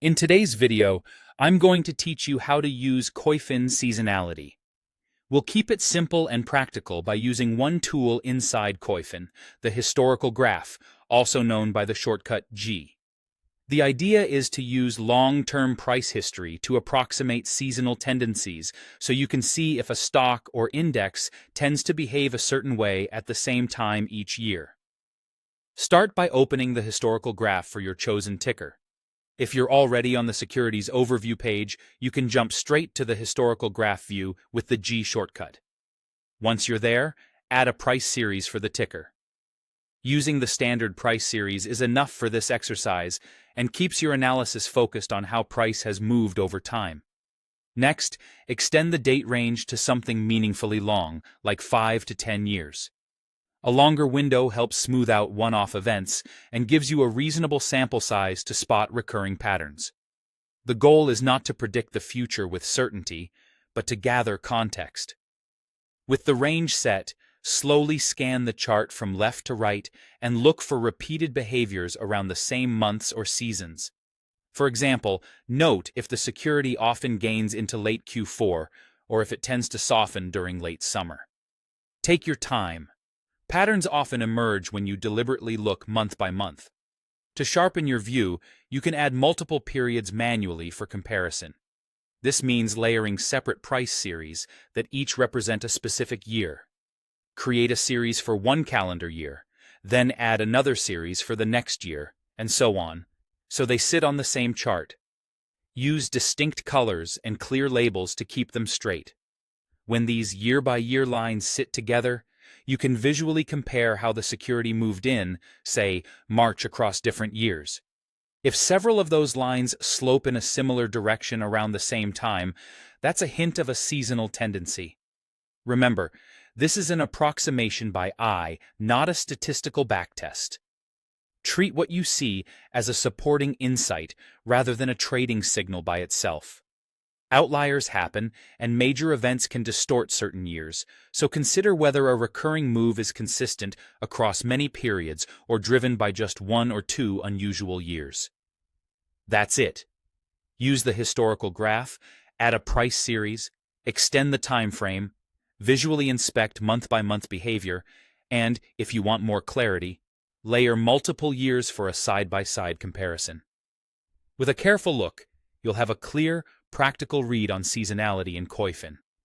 In today's video, I'm going to teach you how to use Koyfin Seasonality. We'll keep it simple and practical by using one tool inside Koyfin, the historical graph, also known by the shortcut G. The idea is to use long-term price history to approximate seasonal tendencies so you can see if a stock or index tends to behave a certain way at the same time each year. Start by opening the historical graph for your chosen ticker. If you're already on the Securities Overview page, you can jump straight to the historical graph view with the G shortcut. Once you're there, add a price series for the ticker. Using the standard price series is enough for this exercise and keeps your analysis focused on how price has moved over time. Next, extend the date range to something meaningfully long, like 5 to 10 years. A longer window helps smooth out one-off events and gives you a reasonable sample size to spot recurring patterns. The goal is not to predict the future with certainty, but to gather context. With the range set, slowly scan the chart from left to right and look for repeated behaviors around the same months or seasons. For example, note if the security often gains into late Q4 or if it tends to soften during late summer. Take your time. Patterns often emerge when you deliberately look month by month. To sharpen your view, you can add multiple periods manually for comparison. This means layering separate price series that each represent a specific year. Create a series for one calendar year, then add another series for the next year, and so on, so they sit on the same chart. Use distinct colors and clear labels to keep them straight. When these year-by-year lines sit together, you can visually compare how the security moved in, say, March across different years. If several of those lines slope in a similar direction around the same time, that's a hint of a seasonal tendency. Remember, this is an approximation by eye, not a statistical backtest. Treat what you see as a supporting insight rather than a trading signal by itself. Outliers happen, and major events can distort certain years, so consider whether a recurring move is consistent across many periods or driven by just one or two unusual years. That's it. Use the historical graph, add a price series, extend the time frame, visually inspect month-by-month behavior, and, if you want more clarity, layer multiple years for a side-by-side comparison. With a careful look, you'll have a clear, practical read on seasonality in Koyfin.